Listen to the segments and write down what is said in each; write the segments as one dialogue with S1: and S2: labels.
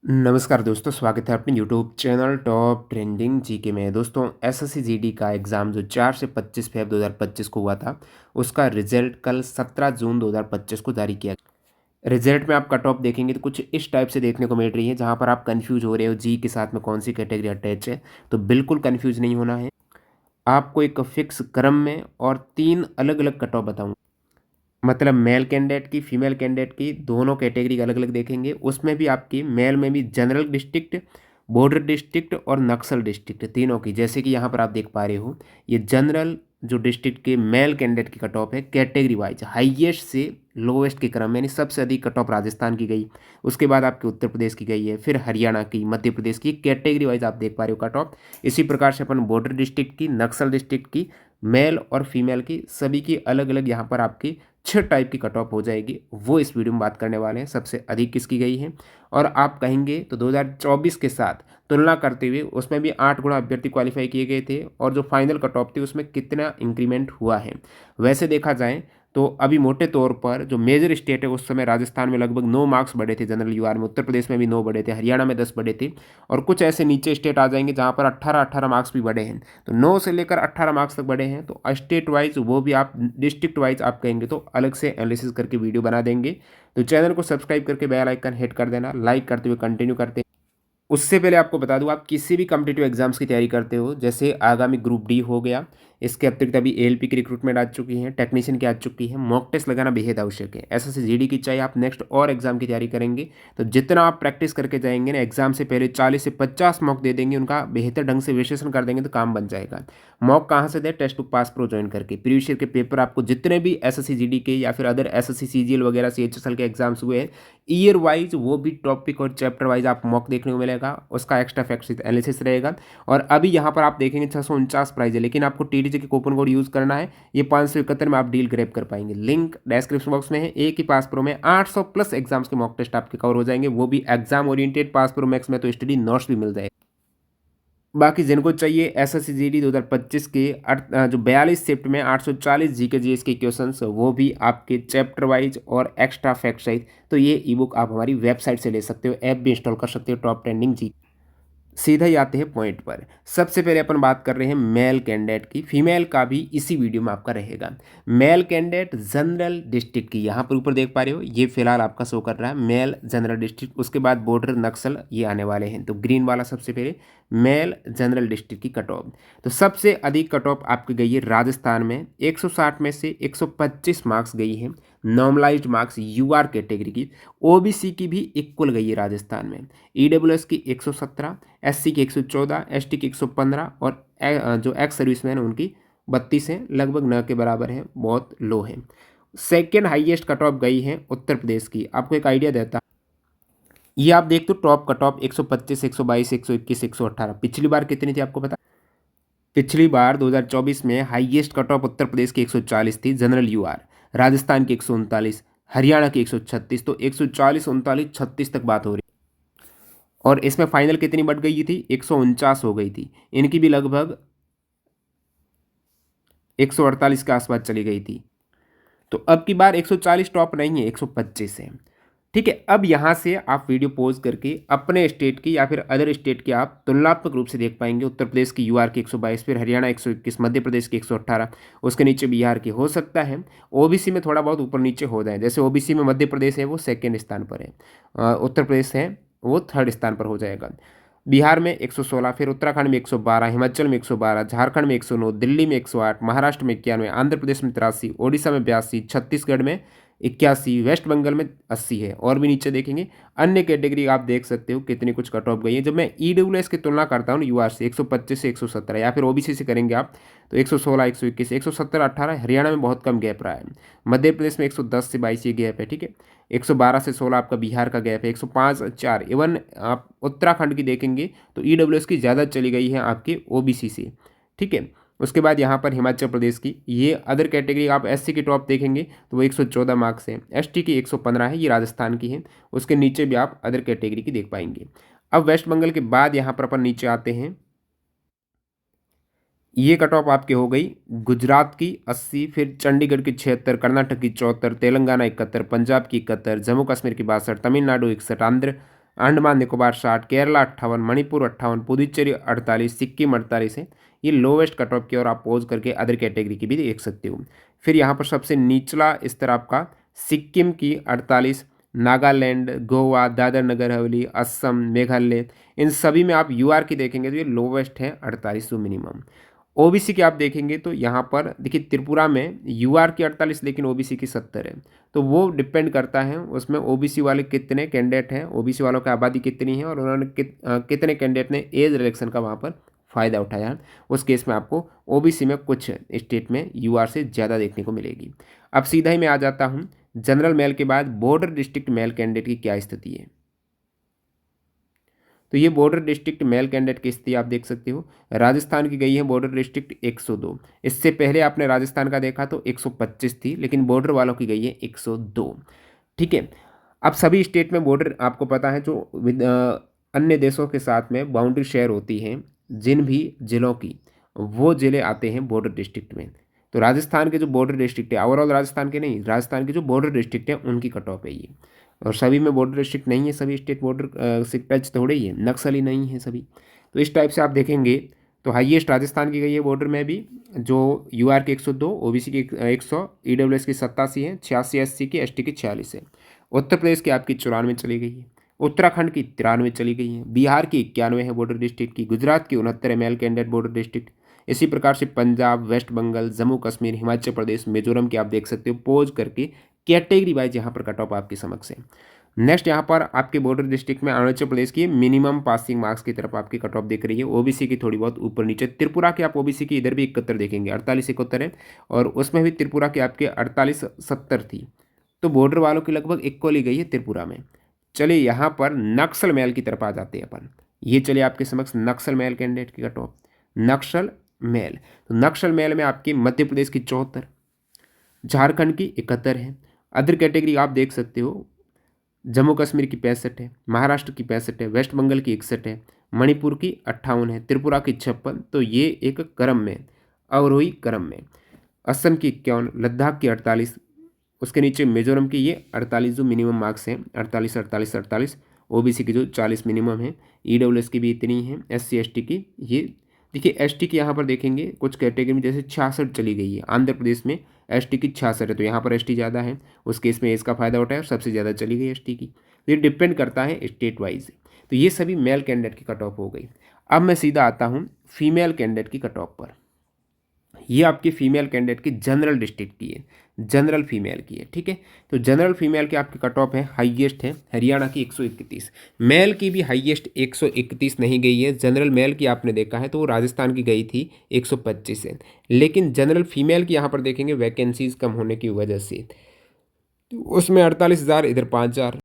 S1: नमस्कार दोस्तों, स्वागत है अपने YouTube channel top trending GK में। दोस्तों एसएससी जीडी का एग्ज़ाम जो 4 से 25 फेब 2025 को हुआ था, उसका रिजल्ट कल 17 जून 2025 को जारी किया गया। रिजल्ट में आप कट ऑफ देखेंगे तो कुछ इस टाइप से देखने को मिल रही है, जहां पर आप कंफ्यूज हो रहे हो जी के साथ में कौन सी कैटेगरी अटैच है। तो बिल्कुल कंफ्यूज नहीं होना है। आपको एक फिक्स क्रम में और 3 अलग अलग कट ऑफ बताऊँगा। मतलब मेल कैंडिडेट की, फीमेल कैंडिडेट की, दोनों कैटेगरी अलग अलग देखेंगे। उसमें भी आपकी मेल में भी जनरल डिस्ट्रिक्ट, बॉर्डर डिस्ट्रिक्ट और नक्सल डिस्ट्रिक्ट तीनों की, जैसे कि यहाँ पर आप देख पा रहे हो, ये जनरल जो डिस्ट्रिक्ट के मेल कैंडिडेट की कट ऑफ है कैटेगरी वाइज हाईएस्ट से लोवेस्ट के क्रम में, यानी सबसे अधिक कट ऑफ राजस्थान की गई, उसके बाद आपके उत्तर प्रदेश की गई है, फिर हरियाणा की, मध्य प्रदेश की, कैटेगरी वाइज आप देख पा रहे हो कट ऑफ। इसी प्रकार से अपन बॉर्डर डिस्ट्रिक्ट की, नक्सल डिस्ट्रिक्ट की, मेल और फीमेल की, सभी की अलग अलग यहाँ पर आपकी 6 टाइप की कट ऑफ हो जाएगी। वो इस वीडियो में बात करने वाले हैं, सबसे अधिक किसकी गई है। और आप कहेंगे तो 2024 के साथ तुलना करते हुए उसमें भी 8 गुना अभ्यर्थी क्वालिफाई किए गए थे, और जो फाइनल कट ऑफ थी उसमें कितना इंक्रीमेंट हुआ है। वैसे देखा जाए तो अभी मोटे तौर पर जो मेजर स्टेट है, उस समय राजस्थान में लगभग 9 मार्क्स बढ़े थे जनरल यूआर में, उत्तर प्रदेश में भी 9 बढ़े थे, हरियाणा में 10 बढ़े थे, और कुछ ऐसे नीचे स्टेट आ जाएंगे जहाँ पर 18-18 मार्क्स भी बढ़े हैं। तो 9 से लेकर 18 मार्क्स तक बढ़े हैं। तो स्टेट वाइज वो भी आप, डिस्ट्रिक्ट वाइज आप कहेंगे तो अलग से एनालिसिस करके वीडियो बना देंगे। तो चैनल को सब्सक्राइब करके बेल आइकन हिट कर देना, लाइक करते हुए कंटिन्यू करते। उससे पहले आपको बता दूं, आप किसी भी कॉम्पिटिटिव एग्जाम्स की तैयारी करते हो, जैसे आगामी ग्रुप डी हो गया, इसके अतिरिक्त अभी एएलपी की रिक्रूटमेंट आ चुकी है, टेक्नीशियन की आ चुकी है, मॉक टेस्ट लगाना बेहद आवश्यक है। एसएससी जीडी की चाहे आप नेक्स्ट और एग्जाम की तैयारी करेंगे, तो जितना आप प्रैक्टिस करके जाएंगे ना, एग्जाम से पहले 40 से 50 मॉक दे देंगे, उनका बेहतर ढंग से विश्लेषण कर देंगे तो काम बन जाएगा। मॉक कहाँ से दे? Test to pass pro join करके। प्रीवियस ईयर के पेपर आपको जितने भी एसएससी जीडी के या फिर अदर एसएससी सीजीएल वगैरह सीएचएसएल के एग्जाम्स हुए हैं, ईयर वाइज वो भी टॉपिक और चैप्टर वाइज आप मॉक देखने को मिलेगा, उसका एक्स्ट्रा फैक्ट एनालिसिस रहेगा। और अभी यहाँ पर आप देखेंगे 649 प्राइस है, लेकिन आपको टीटीजे के कूपन कोड यूज़ करना है। ये 571 में आप डील ग्रैब कर पाएंगे। लिंक डिस्क्रिप्शन बॉक्स में है। एक ही पास प्रो में 800 प्लस एग्जाम्स के मॉक टेस्ट आपके कवर हो जाएंगे, वो भी exam oriented. Pass pro max में तो स्टडी नोट्स भी मिल जाएगा। बाकी जिनको चाहिए एसएससी जीडी 2025 के जो 42 शिफ्ट में 840 जीके जीएस के क्वेश्चंस, वो भी आपके चैप्टर वाइज और एक्स्ट्रा फैक्ट सहित, तो ये ई बुक आप हमारी वेबसाइट से ले सकते हो, ऐप भी इंस्टॉल कर सकते हो, टॉप ट्रेंडिंग जी। सीधा ही आते हैं पॉइंट पर। सबसे पहले अपन बात कर रहे हैं मेल कैंडिडेट की। फीमेल का भी इसी वीडियो में आपका रहेगा। मेल कैंडिडेट जनरल डिस्ट्रिक्ट की, यहाँ पर ऊपर देख पा रहे हो, ये फिलहाल आपका शो कर रहा है मेल जनरल डिस्ट्रिक्ट। उसके बाद बॉर्डर नक्सल ये आने वाले हैं। तो ग्रीन वाला सबसे पहले मेल जनरल डिस्ट्रिक्ट की कट ऑफ। तो सबसे अधिक कट ऑफ आपकी गई है राजस्थान में, 160 में से 125 मार्क्स गई है। नॉर्मलाइज्ड मार्क्स यूआर कैटेगरी की, ओबीसी की भी इक्वल गई है राजस्थान में। ईडब्ल्यूएस की 117, एससी की 114, एसटी की 115, और जो एक्स सर्विसमैन उनकी 32 है, लगभग न के बराबर है, बहुत लो है। सेकेंड हाईएस्ट कट ऑफ गई है उत्तर प्रदेश की। आपको एक आइडिया देता, ये आप देख तो टॉप कट ऑफ 125, 122, 121, 118, पिछली बार कितनी थी आपको पता? पिछली बार 2024 में highest cut off Uttar Pradesh की 140 थी जनरल यूआर, राजस्थान की 139, हरियाणा की 136। तो 140, 39, 36 तक बात हो रही। और इसमें फाइनल कितनी बढ़ गई थी? 149 हो गई थी। इनकी भी लगभग 148 के आसपास चली गई थी। तो अब की बार 140 टॉप नहीं है, 125 है। ठीक है, अब यहाँ से आप वीडियो पॉज करके अपने स्टेट की या फिर अदर स्टेट की आप तुलनात्मक रूप से देख पाएंगे। उत्तर प्रदेश की यूआर की 122, फिर हरियाणा 121, मध्य प्रदेश की 118, उसके नीचे बिहार की। हो सकता है ओबीसी में थोड़ा बहुत ऊपर नीचे हो जाए, जैसे ओबीसी में मध्य प्रदेश है वो सेकेंड स्थान पर है, उत्तर प्रदेश है वो थर्ड स्थान पर हो जाएगा। बिहार में 116, फिर उत्तराखंड में 112, हिमाचल में 112, झारखंड में 109, दिल्ली में 108, महाराष्ट्र में 91, आंध्र प्रदेश में 83, ओडिशा में 82, छत्तीसगढ़ में 81, वेस्ट बंगाल में 80 है। और भी नीचे देखेंगे अन्य कैटेगरी, आप देख सकते हो कितनी कुछ कट ऑफ गई है। जब मैं ईडब्ल्यूएस की तुलना करता हूँ यूआर से, 125 से 117, या फिर ओबीसी से करेंगे आप तो 116, 121, 117, 18। हरियाणा में बहुत कम गैप रहा है। मध्य प्रदेश में 110 से 22 ये गैप है। ठीक है, 112 से 16 आपका बिहार का गैप है, 105, 4। इवन आप उत्तराखंड की देखेंगे तो ईडब्ल्यूएस की ज़्यादा चली गई है आपके ओबीसी से। ठीक है, उसके बाद यहाँ पर हिमाचल प्रदेश की, ये अदर कैटेगरी आप एससी की टॉप देखेंगे तो वो 114 मार्क्स है, एसटी की 115 है, ये राजस्थान की है। उसके नीचे भी आप अदर कैटेगरी की देख पाएंगे। अब वेस्ट बंगाल के बाद यहाँ पर अपन नीचे आते हैं। ये कट ऑफ आपकी हो गई गुजरात की 80, फिर चंडीगढ़ की 76, कर्नाटक की 74, तेलंगाना 71, पंजाब की 71, जम्मू कश्मीर की 62, तमिलनाडु 61, आंध्र अंडमान निकोबार 60, केरला 58, मणिपुर 58, पुदुचेरी 48, सिक्किम 48 है। ये लोवेस्ट कट ऑफ की, और आप पॉज करके अदर कैटेगरी की भी देख सकते हो। फिर यहाँ पर सबसे निचला स्तर आपका सिक्किम की 48, नागालैंड, गोवा, दादर नगर हवेली, असम, मेघालय, इन सभी में आप यूआर की देखेंगे तो ये लोवेस्ट है 48 जो मिनिमम। ओबीसी की आप देखेंगे तो यहाँ पर देखिए त्रिपुरा में यूआर की 48 लेकिन ओबीसी की 70 है। तो वो डिपेंड करता है उसमें ओबीसी वाले कितने कैंडिडेट हैं, ओबीसी वालों की आबादी कितनी है, और उन्होंने कितने कैंडिडेट ने एज रिलेक्शन का वहाँ पर फ़ायदा उठाया है। उस केस में आपको ओबीसी में कुछ स्टेट में यूआर से ज़्यादा देखने को मिलेगी। अब सीधा ही मैं आ जाता हूँ जनरल मेल के बाद बॉर्डर डिस्ट्रिक्ट मेल कैंडिडेट की क्या स्थिति है। तो ये बॉर्डर डिस्ट्रिक्ट मेल कैंडिडेट की स्थिति आप देख सकते हो। राजस्थान की गई है बॉर्डर डिस्ट्रिक्ट 102। इससे पहले आपने राजस्थान का देखा तो 125 थी, लेकिन बॉर्डर वालों की गई है 102। ठीक है। अब सभी स्टेट में बॉर्डर आपको पता है जो अन्य देशों के साथ में बाउंड्री शेयर होती हैं जिन भी जिलों की, वो जिले आते हैं बॉर्डर डिस्ट्रिक्ट में। तो राजस्थान के जो बॉर्डर डिस्ट्रिक्ट है, ओवरऑल राजस्थान के नहीं, राजस्थान के जो बॉर्डर डिस्ट्रिक्ट है उनकी कट ऑफ है ये। और सभी में बॉर्डर डिस्ट्रिक्ट नहीं है, सभी स्टेट बॉर्डर से टच थोड़े ही है, नक्सली नहीं है सभी। तो इस टाइप से आप देखेंगे तो हाईएस्ट राजस्थान की गई है बॉर्डर में भी, जो यूआर की 102, ओबीसी की 100, ईडब्ल्यूएस की 87 है, 86 एससी की, एसटी की 46 है। उत्तर प्रदेश की आपकी 94 चली गई है, उत्तराखंड की 93 चली गई है, बिहार की 91 है बॉर्डर डिस्ट्रिक्ट की, गुजरात की 69 है मेल कैंडिडेट बॉर्डर डिस्ट्रिक्ट। इसी प्रकार से पंजाब, वेस्ट बंगाल, जम्मू कश्मीर, हिमाचल प्रदेश, मिजोरम की आप देख सकते हो पोज करके कैटेगरी वाइज यहाँ पर कट ऑफ आपके समक्ष है। नेक्स्ट यहाँ पर आपके बॉर्डर डिस्ट्रिक्ट में अरुणाचल प्रदेश की मिनिमम पासिंग मार्क्स की तरफ आपकी कट ऑफ दिख रही है, ओबीसी की थोड़ी बहुत ऊपर नीचे। त्रिपुरा की आप ओबीसी की इधर भी 71 देखेंगे, 48 71 है, और उसमें भी त्रिपुरा की आपके 48 70 थी। तो बॉर्डर वालों की लगभग इक्वल ही गई है त्रिपुरा में। चलिए यहाँ पर नक्सल मेल की तरफ आ जाते हैं अपन। ये चलिए आपके समक्ष नक्सल मेल कैंडिडेट की कट ऑफ। नक्सल मेल, तो नक्सल मेल में आपकी मध्य प्रदेश की 74, झारखंड की 71 है। अदर कैटेगरी आप देख सकते हो, जम्मू कश्मीर की 65 है, महाराष्ट्र की 65 है, वेस्ट बंगाल की 61 है, मणिपुर की 58 है, त्रिपुरा की 56। तो ये एक क्रम में, अवरोही क्रम में। असम की 51, लद्दाख की 48, उसके नीचे मिजोरम की ये 48 जो मिनिमम मार्क्स हैं, 48 48 48। ओबीसी की जो 40 मिनिमम है, ईडब्ल्यूएस की भी इतनी है, एससी एसटी की ये देखिए, एसटी की यहाँ पर देखेंगे कुछ कैटेगरी में जैसे 66 चली गई है, आंध्र प्रदेश में एसटी की 66 है, तो यहाँ पर एसटी ज़्यादा है, उस केस में इसका फायदा उठाया और सबसे ज़्यादा चली गई एसटी की। तो ये डिपेंड करता है स्टेट वाइज। तो ये सभी मेल कैंडिडेट की कट ऑफ हो गई। अब मैं सीधा आता हूँ फीमेल कैंडिडेट की कट ऑफ पर। ये आपकी फीमेल कैंडिडेट की जनरल डिस्ट्रिक्ट की है, जनरल फीमेल की है। ठीक है, तो जनरल फीमेल की आपकी कट ऑफ है, हाईएस्ट है हरियाणा की 131। मेल की भी हाईएस्ट 131 नहीं गई है। जनरल मेल की आपने देखा है तो वो राजस्थान की गई थी 125 है, लेकिन जनरल फीमेल की यहाँ पर देखेंगे वैकेंसीज कम होने की वजह से, तो उसमें 48,000 इधर 5,000,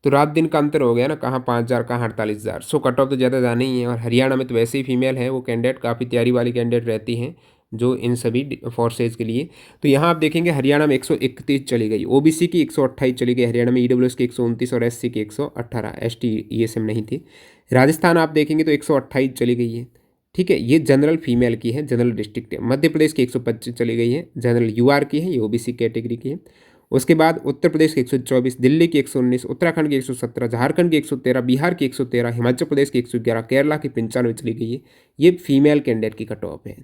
S1: तो रात दिन का अंतर हो गया ना, कहाँ 5,000 कहाँ 48,000। सो कट ऑफ तो ज़्यादा जाना ही है। और हरियाणा में तो वैसे ही फीमेल है वो कैंडिडेट, काफ़ी तैयारी वाली कैंडिडेट रहती हैं जो इन सभी फोर्सेज के लिए। तो यहाँ आप देखेंगे हरियाणा में 131 चली गई, ओबीसी की 128 चली गई हरियाणा में, ईडब्ल्यूएस की 129 और एससी की 118, एसटी ईएसएम नहीं थी। राजस्थान आप देखेंगे तो 128 चली गई है। ठीक है, ये जनरल फीमेल की है, जनरल डिस्ट्रिक्ट है। मध्य प्रदेश की 125 चली गई है, जनरल यूआर की है, ये ओबीसी कैटेगरी की है। उसके बाद उत्तर प्रदेश की 124, दिल्ली की 119, उत्तराखंड की 117, झारखंड की 113, बिहार की 113, हिमाचल प्रदेश की 111, केरला की 95 चली गई है। ये फीमेल कैंडिडेट की कट ऑफ है।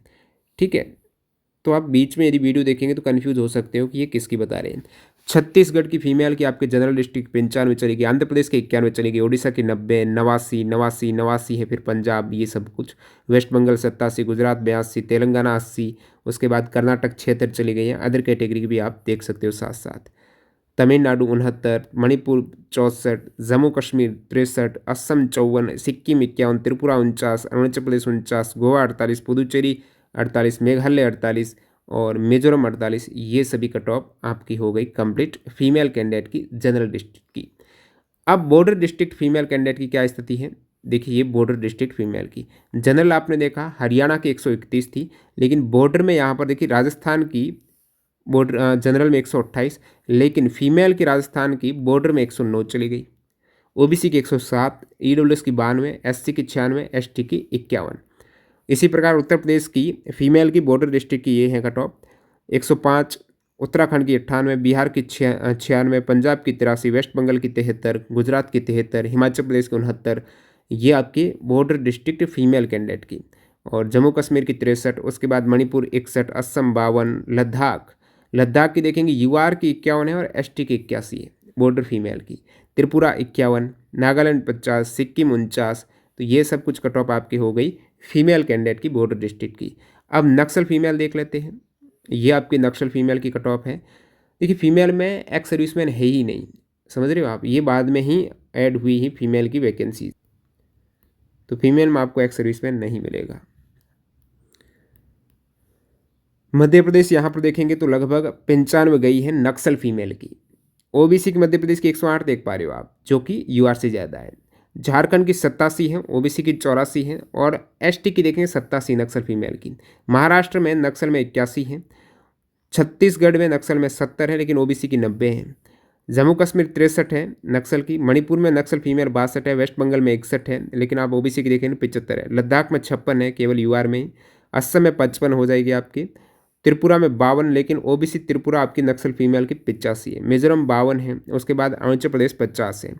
S1: ठीक है, तो आप बीच में यदि वीडियो देखेंगे तो कन्फ्यूज हो सकते हो कि ये किसकी बता रहे हैं। छत्तीसगढ़ की फीमेल की आपके जनरल डिस्ट्रिक्ट 95 चलेगी, आंध्र प्रदेश की 91 चलेगी, उड़ीसा की 90, 89 89 89 है, फिर पंजाब ये सब कुछ, वेस्ट बंगाल 87, गुजरात 82, तेलंगाना 80, उसके बाद कर्नाटक 76 चली गई है। अदर कैटेगरी की भी आप देख सकते हो साथ साथ, तमिलनाडु 69, मणिपुर 64, जम्मू कश्मीर 63, असम 54, सिक्किम 51, त्रिपुरा 49, अरुणाचल प्रदेश 49, गोवा 48, पुदुचेरी 48, मेघालय 48 और मिजोरम 48। ये सभी कट ऑफ आपकी हो गई कंप्लीट फीमेल कैंडिडेट की जनरल डिस्ट्रिक्ट की। अब बॉर्डर डिस्ट्रिक्ट फीमेल कैंडिडेट की क्या स्थिति है, देखिए ये बॉर्डर डिस्ट्रिक्ट फीमेल की जनरल आपने देखा हरियाणा की 131 थी, लेकिन बॉर्डर में यहाँ पर देखिए राजस्थान की बॉर्डर जनरल में 128, लेकिन फीमेल की राजस्थान की बॉर्डर में 109 चली गई, ओबीसी की 107, ईडब्ल्यूएस की 92, एससी की 96, एसटी की 51। इसी प्रकार उत्तर प्रदेश की फीमेल की बॉर्डर डिस्ट्रिक्ट की ये है कट ऑफ 105, उत्तराखंड की 98, बिहार की 96, पंजाब की 83, वेस्ट बंगाल की 73, गुजरात की 73, हिमाचल प्रदेश की 69, ये आपके बॉर्डर डिस्ट्रिक्ट फीमेल कैंडिडेट की। और जम्मू कश्मीर की 63, उसके बाद मणिपुर 61, असम 52, लद्दाख लद्दाख की देखेंगे यूआर की 51 है और एसटी की 81 है बॉर्डर फीमेल की। त्रिपुरा 51, नागालैंड 50, सिक्किम 49। तो ये सब कुछ कट ऑफ आपकी हो गई फीमेल कैंडिडेट की बॉर्डर डिस्ट्रिक्ट की। अब नक्सल फीमेल देख लेते हैं। ये आपकी नक्सल फीमेल की कट ऑफ है। देखिए फीमेल में एक्स सर्विसमैन है ही नहीं, समझ रहे हो आप, ये बाद में ही ऐड हुई ही फीमेल की वैकेंसी। तो फीमेल में आपको एक्स सर्विसमैन नहीं मिलेगा। मध्य प्रदेश यहाँ पर देखेंगे तो लगभग 95 गई है नक्सल फीमेल की। ओबीसी की मध्य प्रदेश की 108 देख पा रहे हो आप, जो कि यूआर से ज़्यादा है। झारखंड की 87 है, ओबीसी की 84 है और एसटी की देखेंगे 87 नक्सल फीमेल की। महाराष्ट्र में नक्सल में 81 है, छत्तीसगढ़ में नक्सल में 70 है लेकिन ओबीसी की 90 है। जम्मू कश्मीर 63 है नक्सल की, मणिपुर में नक्सल फीमेल 62 है, वेस्ट बंगाल में 61 है लेकिन आप ओबीसी की देखेंगे 75 है, लद्दाख में 56 है केवल यूआर में ही, असम में 55 हो जाएगी आपकी, त्रिपुरा में 52 लेकिन ओबीसी त्रिपुरा आपकी नक्सल फीमेल की 85 है, मिजोरम 52 है, उसके बाद अरुणाचल प्रदेश 50 है,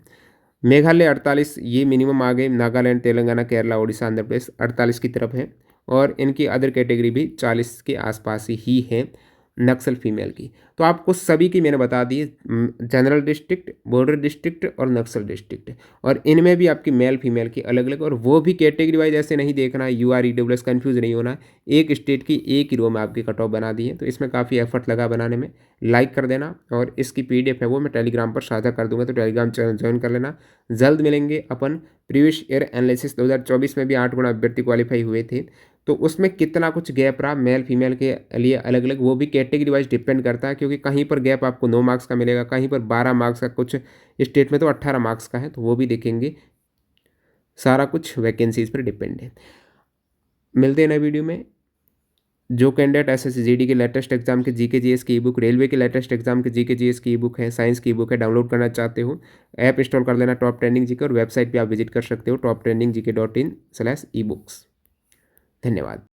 S1: मेघालय 48, ये मिनिमम आ गए, नागालैंड तेलंगाना केरला उड़ीसा आंध्र प्रदेश 48 की तरफ है और इनकी अदर कैटेगरी भी 40 के आसपास ही है नक्सल फीमेल की। तो आपको सभी की मैंने बता दी, जनरल डिस्ट्रिक्ट, बॉर्डर डिस्ट्रिक्ट और नक्सल डिस्ट्रिक्ट, और इनमें भी आपकी मेल फीमेल की अलग अलग, और वो भी कैटेगरी वाइज ऐसे नहीं देखना है यूआर ईडब्ल्यूएस कन्फ्यूज नहीं होना है, एक स्टेट की एक ही रो में आपकी कट ऑफ बना दी है। तो इसमें काफ़ी एफर्ट लगा बनाने में, लाइक कर देना, और इसकी पीडीएफ है वो मैं टेलीग्राम पर साझा कर दूंगा, तो टेलीग्राम चैनल ज्वाइन कर लेना। जल्द मिलेंगे अपन प्रीवियस ईयर एनालिसिस 2024 में भी 8 गुना अभ्यर्थी क्वालिफाई हुए थे, तो उसमें कितना कुछ गैप रहा मेल फीमेल के लिए अलग अलग, वो भी कैटेगरी वाइज डिपेंड करता है, क्योंकि कहीं पर गैप आपको 9 मार्क्स का मिलेगा, कहीं पर 12 मार्क्स का, कुछ स्टेट में तो 18 मार्क्स का है, तो वो भी देखेंगे। सारा कुछ वैकेंसीज पर डिपेंड है। मिलते हैं नए वीडियो में। जो कैंडिडेट एसएससी जीडी के लेटेस्ट एग्जाम के जीके जीएस की ई बुक, रेलवे के लेटेस्ट एग्जाम के जीके जीएस की ई बुक है, साइंस की ई बुक है, डाउनलोड करना चाहते हो, ऐप इंस्टॉल कर लेना टॉप ट्रेंडिंग जीके, और वेबसाइट पे आप विजिट कर सकते हो toptrendingGK.in/ebooks। धन्यवाद।